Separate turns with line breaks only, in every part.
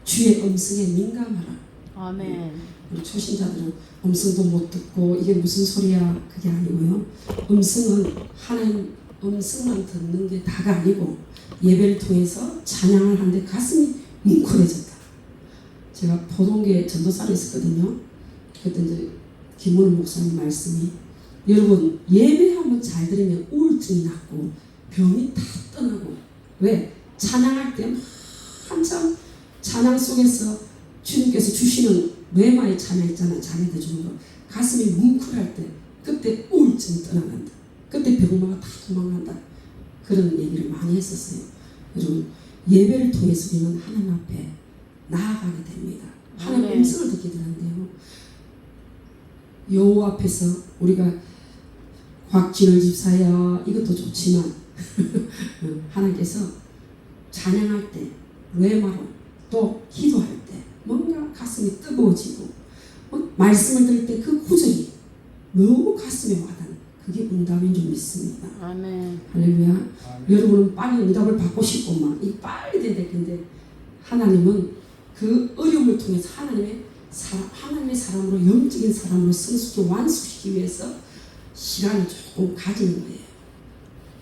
주의 음성에 민감하라.
아멘.
우리 초신자들은 음성도 못 듣고 이게 무슨 소리야 그게 아니고요. 음성은 하나님 음성만 듣는 게 다가 아니고 예배를 통해서 찬양을 하는데 가슴이 뭉클해졌다. 제가 포동계 전도사로 있었거든요. 그때 이제 김문우 목사님 말씀이 여러분 예배 한번 잘 들으면 우울증이 낫고 병이 다 떠나고 왜? 찬양할 때 한참 찬양 속에서 주님께서 주시는 뇌마의 찬양 있잖아요. 자기들 주는 거 가슴이 뭉클할 때 그때 우울증이 떠나간다. 그때 병마가 다 도망간다. 그런 얘기를 많이 했었어요. 여러분 예배를 통해서 우리는 하나님 앞에 나아가게 됩니다. 하나님 음성을 듣게 되는데요. 여호와 앞에서 우리가 곽진월 집사야 이것도 좋지만 하나님께서 찬양할 때 외마로 또 기도할 때 뭔가 가슴이 뜨거워지고 말씀을 들을 때 그 구절이 너무 가슴에 와닿는 그게 응답인 줄 믿습니다.
아멘.
할렐루야. 아멘. 여러분은 빨리 응답을 받고 싶고 막 이 빨리 돼야 될 텐데 하나님은 그 어려움을 통해서 하나님의 사람으로 영적인 사람으로 성숙히 완수시키기 위해서 시간을 조금 가지는 거예요.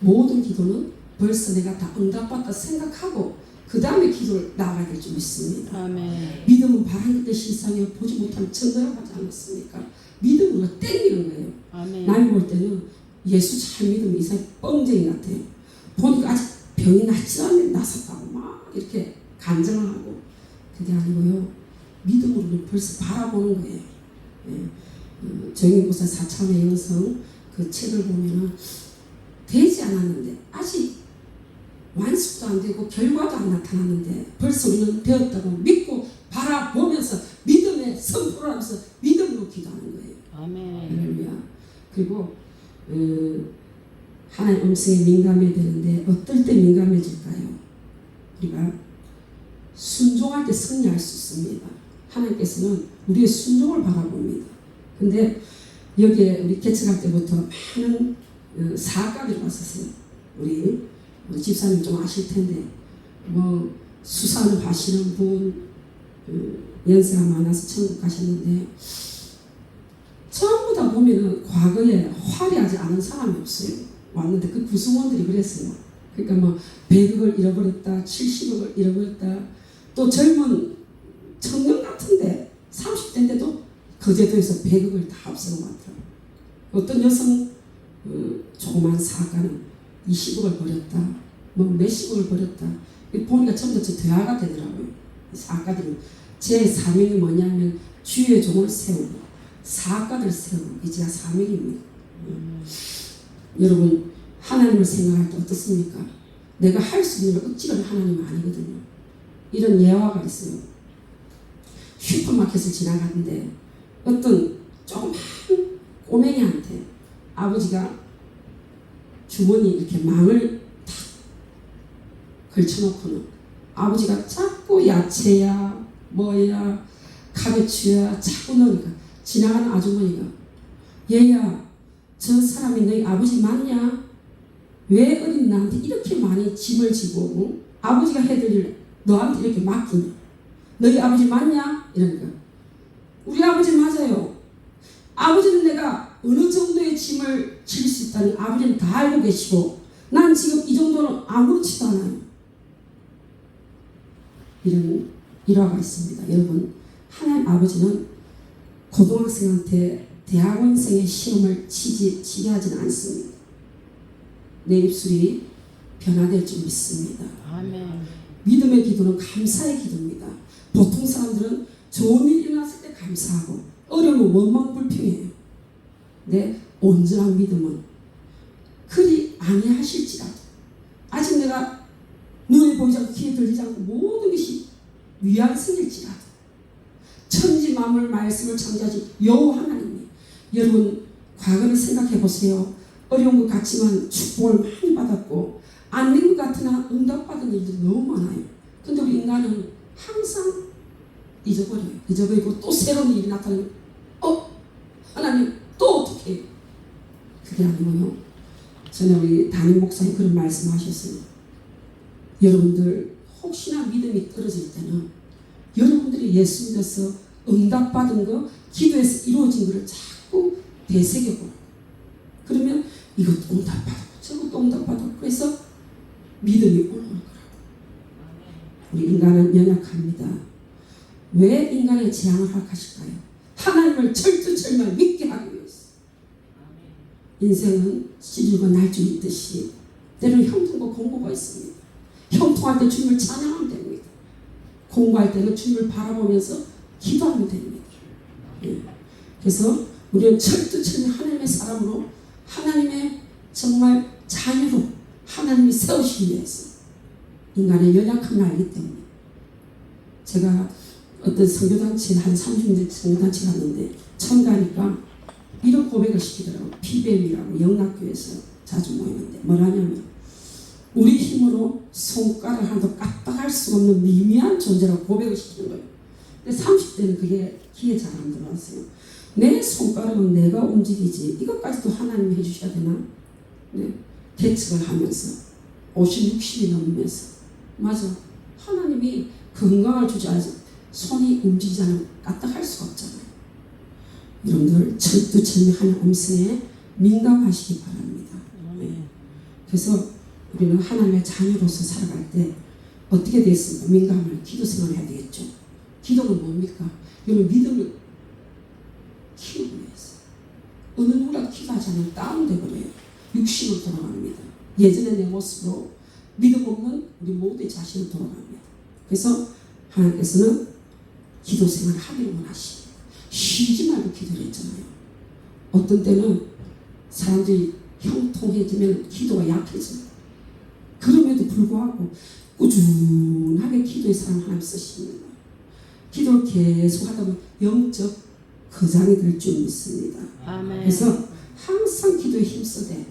모든 기도는 벌써 내가 다 응답받다 생각하고 그 다음에 기도를 나아가야 될 줄 믿습니다.
아멘.
믿음은 바라는 듯이 일상에 보지 못하는 천대라고 하지 않았습니까? 믿음으로 땡기는 거예요.
아멘.
날 볼 때는 예수 잘 믿으면 이상 뻥쟁이 같아요. 보니까 아직 병이 낫지도 않는데 나섰다고 막 이렇게 간증을 하고 그게 아니고요. 믿음으로 벌써 바라보는 거예요. 예. 정인고사 4차원의 영성 그 책을 보면은 되지 않았는데 아직 완숙도 안 되고 결과도 안 나타났는데 벌써 우리는 되었다고 믿고 바라보면서 믿음의 선포를 하면서 믿음으로 기도하는 거예요.
아멘.
할렐루야. 그리고 하나님 음성에 민감해야 되는데 어떨 때 민감해질까요? 우리가 순종할 때 승리할 수 있습니다. 하나님께서는 우리의 순종을 바라봅니다. 근데 여기에 우리 개척할 때부터 많은 사학가들이 왔었어요. 우리 집사님 좀 아실 텐데 뭐 수산을 하시는 분 연세가 많아서 천국 가셨는데 전부 다 보면은 과거에 화려하지 않은 사람이 없어요. 왔는데 그 구성원들이 그랬어요. 그러니까 뭐 100억을 잃어버렸다, 70억을 잃어버렸다. 또 젊은 청년 같은데 30대인데도 거제도에서 100억을 다 없애고 왔더라고요. 어떤 여성 조그만 사가는 20억을 버렸다. 뭐 몇십억을 버렸다. 보니까 전부 다 대화가 되더라고요. 사가들은 제 사명이 뭐냐면 주의 종을 세우고 사가들 세우고 이게 제 사명입니다. 여러분 하나님을 생각할 때 어떻습니까? 내가 할 수 있는 걸 억지로 하나님은 아니거든요. 이런 예화가 있어요. 슈퍼마켓을 지나가는데 어떤 조그만 꼬맹이한테 아버지가 주머니 이렇게 망을 탁 걸쳐놓고는 아버지가 자꾸 야채야 뭐야 카베추야 자꾸 넣으니까 지나가는 아주머니가 얘야 저 사람이 너희 아버지 맞냐? 왜 어린 나한테 이렇게 많이 짐을 지고 아버지가 해줄 일 너한테 이렇게 맡기냐? 너희 아버지 맞냐? 이러니까 우리 아버지 맞아요. 아버지는 내가 어느 정도의 짐을 질 수 있다는 아버지는 다 알고 계시고 난 지금 이 정도는 아무렇지도 않아요. 이런 일화가 있습니다. 여러분 하나님 아버지는 고등학생한테 대학원생의 시험을 치게 하지는 않습니다. 내 입술이 변화될 줄 믿습니다.
아멘.
믿음의 기도는 감사의 기도입니다. 보통 사람들은 좋은 일이 일어났을 때 감사하고 어려우면 원망불평해요. 내 온전한 믿음은 그리 아니하실지라도 아직 내가 눈에 보이지 않고 귀에 들리지 않고 모든 것이 위안성일지라도 천지 만물 말씀을 창조하신 여호와 하나님이 여러분 과거를 생각해 보세요. 어려운 것 같지만 축복을 많이 받았고 안 된 것 같으나 응답받은 일들이 너무 많아요. 근데 우리 인간은 항상 잊어버려요. 잊어버리고 또 새로운 일이 나타나면 하나님 또 어떻게 해요? 그게 아니고요. 전에 우리 담임 목사님 그런 말씀하셨어요. 여러분들 혹시나 믿음이 떨어질 때는 여러분들이 예수 믿어서 응답받은 거, 기도에서 이루어진 거를 자꾸 되새겨보라. 그러면 이것도 응답받고 저것도 응답받고 그래서 믿음이 올라올 거라고. 우리 인간은 연약합니다. 왜 인간의 재앙을 허락하실까요? 하나님을 철두철미하게 믿게 하기 위해서. 인생은 시줄과 날줄이 있듯이 때로는 형통과 공고가 있습니다. 형통할 때 주님을 찬양하면 됩니다. 공고할 때는 주님을 바라보면서 기도하면 됩니다. 그래서 우리는 철두철미 하나님의 사람으로 하나님의 정말 자녀로 하나님이 세우시기 위해서 인간의 연약함을 알기 때문에 제가 어떤 선교단체 한 30년 선교단체 갔는데 처음 가니까 이런 고백을 시키더라고요. 피뱀이라고 영락교에서 자주 모이는데 뭐라냐면 우리 힘으로 손가락 하나도 까딱할 수 없는 미미한 존재라고 고백을 시키는 거예요. 근데 30대는 그게 귀에 잘 안 들어왔어요. 내 손가락은 내가 움직이지 이것까지도 하나님이 해주셔야 되나? 네. 계측을 하면서 50, 60이 넘으면서 맞아. 하나님이 건강을 주지 않아서 손이 움직이지 않으면 까딱할 수가 없잖아요. 여러분들 철두철미 하나님 음성에 민감하시기 바랍니다. 네. 그래서 우리는 하나님의 자녀로서 살아갈 때 어떻게 됐습니까? 민감을 기도 생활을 해야 되겠죠. 기도는 뭡니까? 여러분 믿음을 키우기 위해서 어느 누구나 기도하지 않으면 다운돼 버려요. 육신으로 돌아갑니다. 예전의 내 모습으로 믿음 없는 우리 모두의 자신을 돌아갑니다. 그래서 하나님께서는 기도 생활을 하기를 원하십니다. 쉬지 말고 기도를 했잖아요. 어떤 때는 사람들이 형통해지면 기도가 약해져요. 그럼에도 불구하고 꾸준하게 기도의 사람 하나님 쓰십니다. 기도를 계속 하다 보면 영적 거장이 될 줄 믿습니다.
아멘.
그래서 항상 기도에 힘쓰되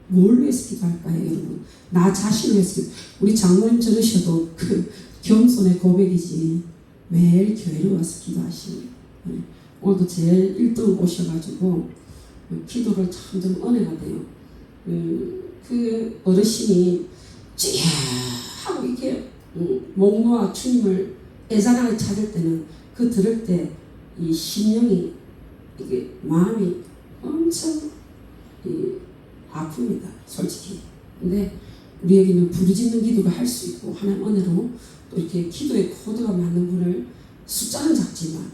뭘 위해서 기도할까요, 여러분? 나 자신을 위해서. 우리 장로님 저러셔도 그 겸손의 고백이지 매일 교회로 와서 기도하시는. 오늘도 제일 1등 오셔가지고 기도를 참 좀 은혜가 돼요. 그 어르신이 찌 하고 이렇게 목 놓아 주님을 애잔하게 찾을 때는 그 들을 때 이 심령이 이게 마음이 엄청 아픕니다, 솔직히. 근데 우리에게는 부르짖는 기도를 할 수 있고 하나님 은혜로 또 이렇게 기도의 코드가 맞는 분을 숫자는 작지만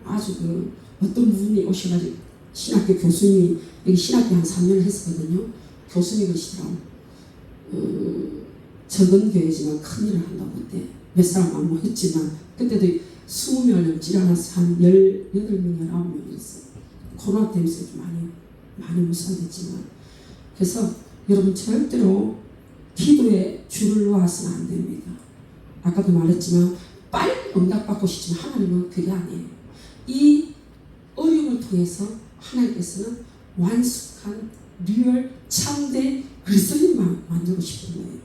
아주 그 어떤 분이 오셔가지고 신학교 교수님이 여기 신학교 한 3년을 했었거든요. 교수님이시더라고. 적은 교회지만 큰 일을 한다고 그때 몇 사람 안 모였지만 그때도 20명 넘지 않아서 한 18명, 19명 이랬어요. 코로나 때문에 좀 많이 무산됐지만. 그래서 여러분 절대로 기도에 줄을 놓아서는 안 됩니다. 아까도 말했지만 빨리 응답받고 싶지만 하나님은 그게 아니에요. 이 어려움을 통해서 하나님께서는 완숙한 리얼 참된 그리스도인만 만들고 싶은 거예요.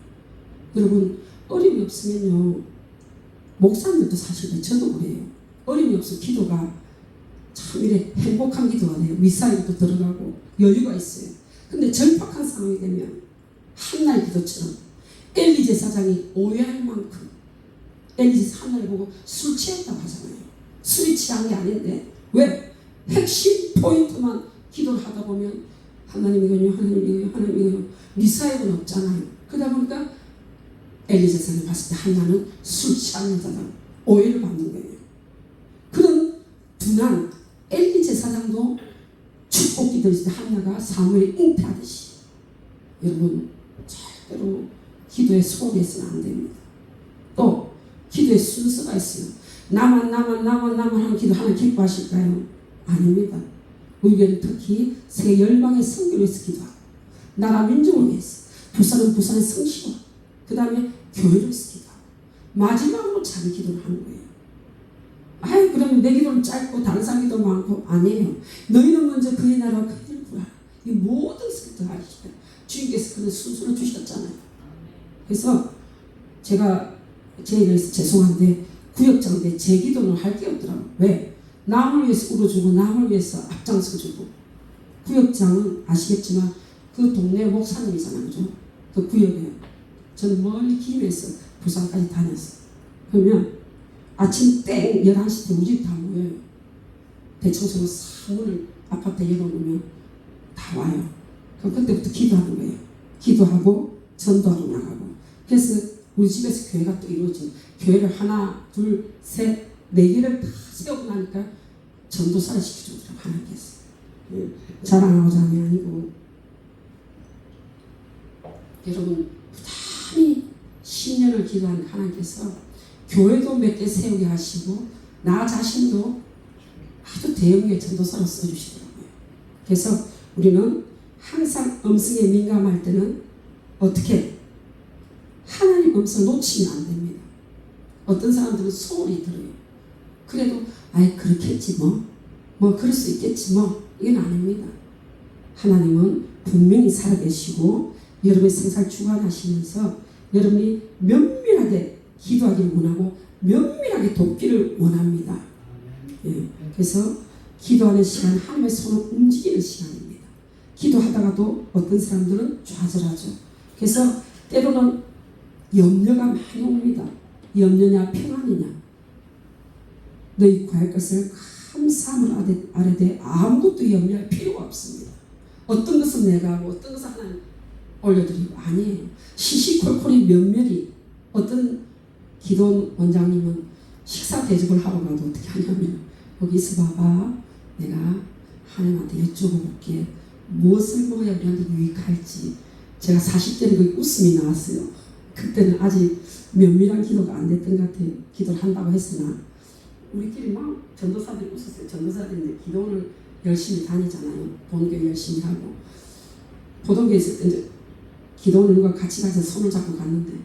여러분 어려움이 없으면요, 목사님도 사실은 저도 그래요. 어려움이 없으면 기도가 참 이래 행복한 기도가 돼요. 미사일도 들어가고 여유가 있어요. 근데 절박한 상황이 되면 한날 기도처럼 엘리 제사장이 오해할 만큼 엘리 제사 한날 보고 술 취했다고 하잖아요. 술이 취한 게 아닌데 왜? 핵심 포인트만 기도를 하다 보면 하나님 이거요, 하나님 이거요, 하나님 이거요. 미사일은 없잖아요. 그러다 보니까 엘리 제사장이 봤을 때 한나는 술 취한 여자다 오해를 받는 거예요. 그런 둔한 엘리 제사장도 축복 기도했을 때 한나가 사무엘이 잉태하듯이 여러분 절대로 기도에 소홀해서는 안 됩니다. 또 기도에 순서가 있어요. 나만 하는 기도 하나님 기뻐하실까요? 아닙니다. 우리는 특히 새 열방의 성교를 위해서 기도하고 나라 민족을 위해서 부산은 부산의 성시와 그 다음에 교회를 위해서 기도하고 마지막으로 자기 기도를 하는 거예요. 아유 그러면 내 기도는 짧고 다른 사람 기도 많고 아니에요. 너희는 먼저 그의 나라와 그의 일을 구하라. 이 모든 것을 더하시다. 주님께서 그런 순서를 주셨잖아요. 그래서 제가 제 일에서 죄송한데 구역장인데 제 기도는 할 게 없더라고요. 왜? 남을 위해서 울어주고 남을 위해서 앞장서주고. 구역장은 아시겠지만 그 동네 목사님이잖아요. 그죠? 그 구역에 저는 멀리 김해에서 부산까지 다녔어. 그러면 아침 땡 11시 때 우리 집 다 모여요. 대청소로 사문을 아파트에 열어놓으면 다 와요. 그럼 그때부터 기도하는 거예요. 기도하고 전도하러 나가고. 그래서 우리 집에서 교회가 또 이루어지고, 교회를 하나, 둘, 셋, 네 개를 다 세우고 나니까 전도사를 시켜주더라고, 하나님께서. 자랑하고자 함이 아니고, 여러분 부단히 10년을 기도한 하나님께서 교회도 몇 개 세우게 하시고 나 자신도 아주 대형의 전도사로 써주시더라고요. 그래서 우리는 항상 음성에 민감할 때는 어떻게 하나님 음성을 놓치면 안 됩니다. 어떤 사람들은 소홀히 들어요. 그래도 아예 그렇겠지 뭐 그럴 수 있겠지 이건 아닙니다. 하나님은 분명히 살아계시고 여러분의 생사를 주관하시면서 여러분이 면밀하게 기도하기를 원하고 면밀하게 돕기를 원합니다. 그래서 기도하는 시간, 하나님의 손을 움직이는 시간입니다. 기도하다가도 어떤 사람들은 좌절하죠. 그래서 때로는 염려가 많이 옵니다. 염려냐 평안이냐. 너희 구할 것을 감사함을 아뢰되 아무것도 염려할 필요가 없습니다. 어떤 것은 내가 하고 어떤 것은 하나님 올려드리고 아니에요. 시시콜콜이 면밀히. 어떤 기도 원장님은 식사 대접을 하러 가도 어떻게 하냐면 여기 있어 봐봐. 내가 하나님한테 여쭤볼게. 무엇을 먹어야 우리한테 유익할지. 제가 40대는 거의 웃음이 나왔어요. 그때는 아직 면밀한 기도가 안 됐던 것 같아요. 기도를 한다고 했으나 우리끼리 막 전도사들이 웃었어요. 전도사들이 기도를 열심히 다니잖아요. 본교회 열심히 하고. 보도교회 있을 때 이제 기도는 누가 같이 가서 손을 잡고 갔는데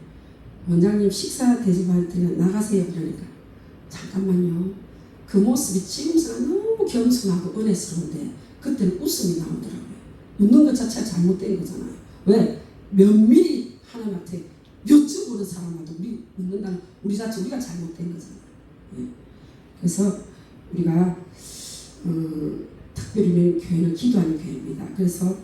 원장님 식사 대접할 때 나가세요 그러니까 잠깐만요. 그 모습이 지금서가 너무 겸손하고 은혜스러운데 그때는 웃음이 나오더라고요. 웃는 것 자체가 잘못된 거잖아요. 왜? 면밀히 하나님한테 여쭤보는 사람마다 우리 웃는다는 우리 자체 우리가 잘못된 거잖아요. 그래서 우리가 특별히 교회는 기도하는 교회입니다. 그래서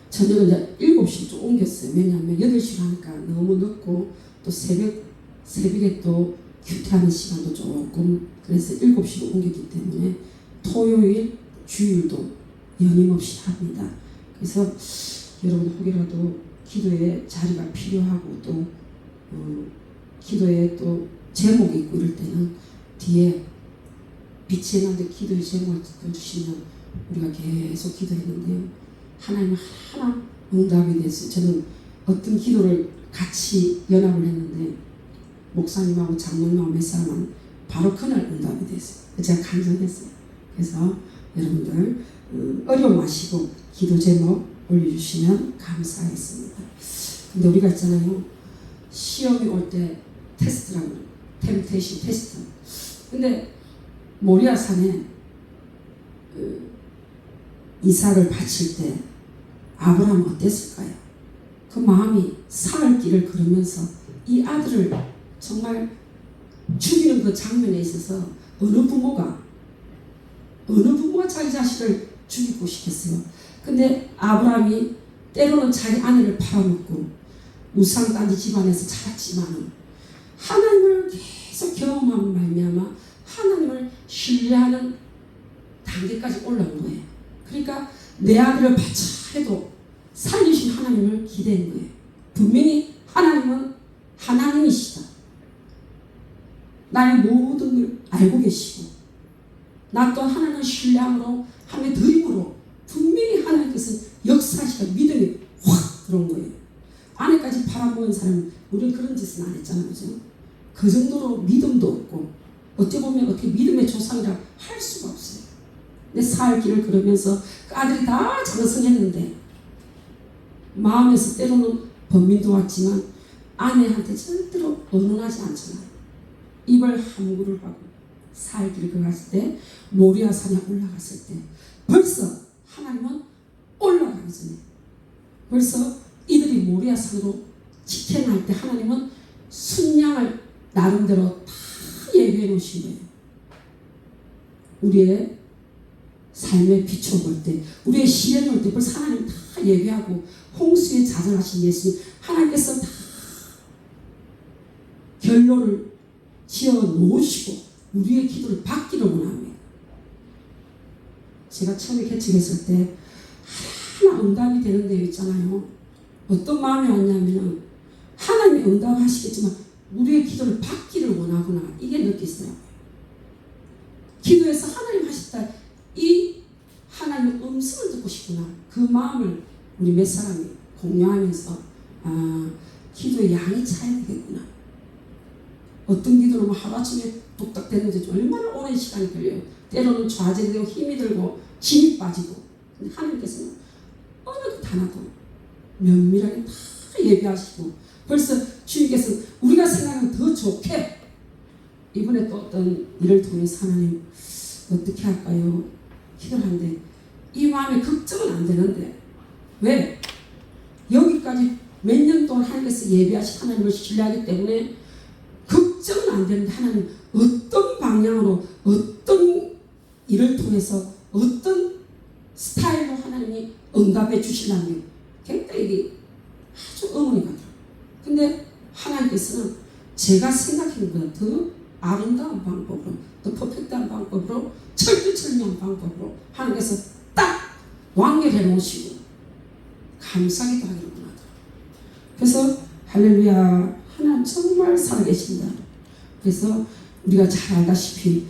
저녁은 이제 7시로 좀 옮겼어요. 왜냐하면 8시로 하니까 너무 늦고 또 새벽에 또 큐티하는 시간도 조금 그래서 7시로 옮겼기 때문에 토요일, 주일도 연임없이 합니다. 그래서 여러분 혹이라도 기도에 자리가 필요하고 또 기도에 또 제목이 있고 이럴 때는 뒤에 빛이 나는데 기도의 제목을 주시면 우리가 계속 기도했는데요. 하나님은 하나 응답이 됐어요. 저는 어떤 기도를 같이 연합을 했는데 목사님하고 장로님하고 몇 사람은 바로 그날 응답이 됐어요. 제가 간절했어요. 그래서 여러분들 어려움 마시고 기도 제목 올려주시면 감사하겠습니다. 근데 우리가 있잖아요. 시험이 올 때 테스트라고 그래요. 템테이션 테스트. 근데 모리아산에 이삭을 바칠 때 아브라함은 어땠을까요? 그 마음이 사흘 길을 걸으면서 이 아들을 정말 죽이는 그 장면에 있어서 어느 부모가 자기 자식을 죽이고 싶겠어요. 근데 아브라함이 때로는 자기 아내를 팔아먹고 우상단지 집안에서 자랐지만 하나님을 계속 경험하는 말미암아 하나님을 신뢰하는 단계까지 올라온 거예요. 그러니까 내 아들을 바쳐 해도 살리신 하나님을 기대한 거예요. 분명히 하나님은 하나님이시다. 나의 모든 걸 알고 계시고 나 또한 하나님을 신뢰함으로 하나님의 드림으로 분명히 하나님께서 역사하시다 믿음이 확 들어온 거예요. 아내까지 팔아먹은 사람은 우리는 그런 짓은 안 했잖아요. 그죠? 그 정도로 믿음도 없고 어찌 보면 어떻게 믿음의 조상이라 할 수가 없어요. 내 사흘 길을 걸으면서 그 아들이 다 장성했는데 마음에서 때로는 번민도 왔지만 아내한테 절대로 언언하지 않잖아요. 입을 함구를 하고 사흘 길을 걸었을 때 모리아산에 올라갔을 때 벌써 하나님은 올라가기 전에 벌써 이들이 모리아산으로 직행할 때 하나님은 순양을 나름대로 다 예배해 놓으신 거예요. 우리의 삶에 비춰볼 때 우리의 시련이 올 때 벌써 하나님 다 예배하고 홍수에 자정하신 예수님 하나님께서 다 결론을 지어 놓으시고 우리의 기도를 받기를 원합니다. 제가 처음에 개척했을 때 하나 응답이 되는 데 있잖아요. 어떤 마음이 왔냐면 하나님이 응답하시겠지만 우리의 기도를 받기를 원하구나, 이게 느꼈어요. 기도해서 하나님 하셨다, 이 하나님의 음성을 듣고 싶구나, 그 마음을 우리 몇 사람이 공유하면서 기도의 양이 차야 되겠구나. 어떤 기도는 하루아침에 뚝딱 되는데 얼마나 오랜 시간이 걸려요. 때로는 좌절되고 힘이 들고 힘이 빠지고. 하나님께서는 어느 것 하나도 면밀하게 다 예비하시고, 벌써 주님께서 우리가 생각하면 더 좋게 이번에 또 어떤 일을 통해서 하나님 어떻게 할까요? 기도를 하는데 이 마음에 걱정은 안 되는데, 왜? 여기까지 몇 년 동안 하나님께서 예비하신 하나님을 신뢰하기 때문에 걱정은 안 되는데, 하나님 어떤 방향으로 어떤 일을 통해서 어떤 스타일로 하나님이 응답해 주시려면 굉장히 아주 의문이 가더라고요. 근데 하나님께서는 제가 생각하는 것보다 더 아름다운 방법으로, 더 퍼펙트한 방법으로, 철두철미한 방법으로 하나님께서 딱 완결해 놓으시고 감사하기도 하기를 원하더라고요. 그래서 할렐루야, 하나님 정말 살아계신다. 그래서 우리가 잘 알다시피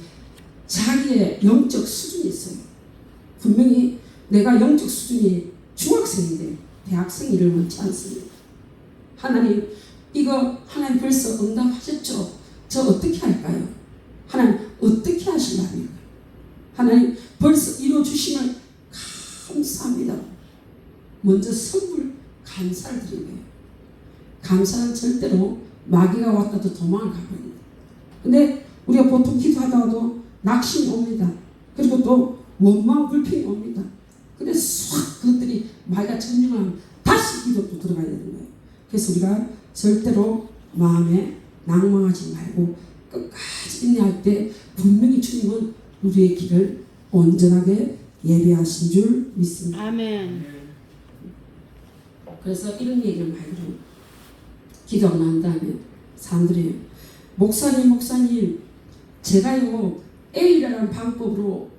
자기의 영적 수준이 있어요. 분명히 내가 영적 수준이 중학생인데 대학생 일을 원치 않습니다. 하나님, 이거 하나님 벌써 응답하셨죠? 저 어떻게 할까요? 하나님 어떻게 하시려면? 하나님 벌써 이루어주심을 감사합니다. 먼저 선물 감사를 드리고요. 감사는 절대로 마귀가 왔다도 도망을 가버립니다. 근데 우리가 보통 기도하다가도 낙심이 옵니다. 그리고 또 원망 불평이 옵니다. 근데 싹 그것들이 마귀가 점령을 하면 다시 기도도 들어가야 되는 거예요. 그래서 우리가 절대로 마음에 낭망하지 말고 끝까지 인내할 때 분명히 주님은 우리의 길을 온전하게 예비하신 줄 믿습니다.
아멘.
그래서 이런 얘기를 많이 들어요. 기도가 난 다음에 사람들이 목사님 제가요 A라는 방법으로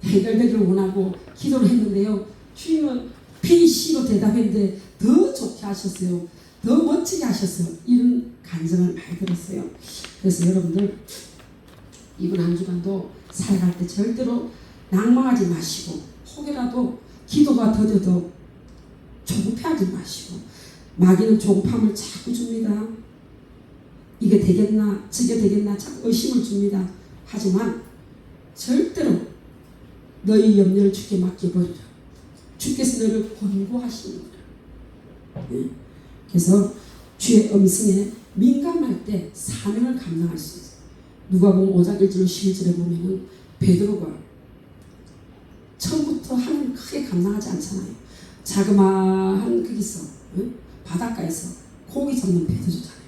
해결되기를 원하고 기도를 했는데요, 주님은 BC로 대답했는데 더 좋게 하셨어요, 더 멋지게 하셨어요. 이런 간증을 많이 들었어요. 그래서 여러분들 이번 한 주간도 살아갈 때 절대로 낭망하지 마시고, 혹여라도 기도가 더뎌도 조급해하지 마시고, 마귀는 조급함을 자꾸 줍니다. 이게 되겠나 저게 되겠나 자꾸 의심을 줍니다. 하지만 절대로 너희 염려를 주께 맡겨버리라. 주께서 너를 권고하시는 거라. 네. 그래서 주의 음성에 민감할 때 사명을 감당할 수 있어요. 누가복음 5장 1절 11절에 보면은 베드로가 처음부터 하나님 크게 감당하지 않잖아요. 자그마한 거기서 바닷가에서 고기 잡는 베드로잖아요.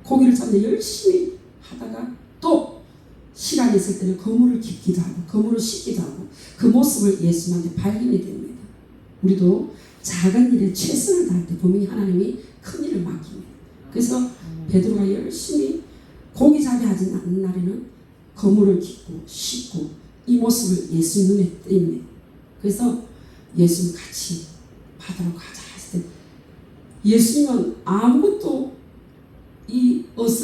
고기를 잡는 열심히 하다가 또 시간이 있을 때는 그물을 깃기도 하고 그물을 씻기도 하고 그 모습을 예수님한테 발견이 됩니다. 우리도 작은 일에 최선을 다할 때 분명히 하나님이 큰 일을 맡깁니다. 그래서 베드로가 열심히 고기 잡이 하지 않는 날에는 그물을 깃고 씻고 이 모습을 예수님 눈에 띕니다. 그래서 예수님 같이 바다로 가자 했을 때 예수님은 아무것도 이 어선에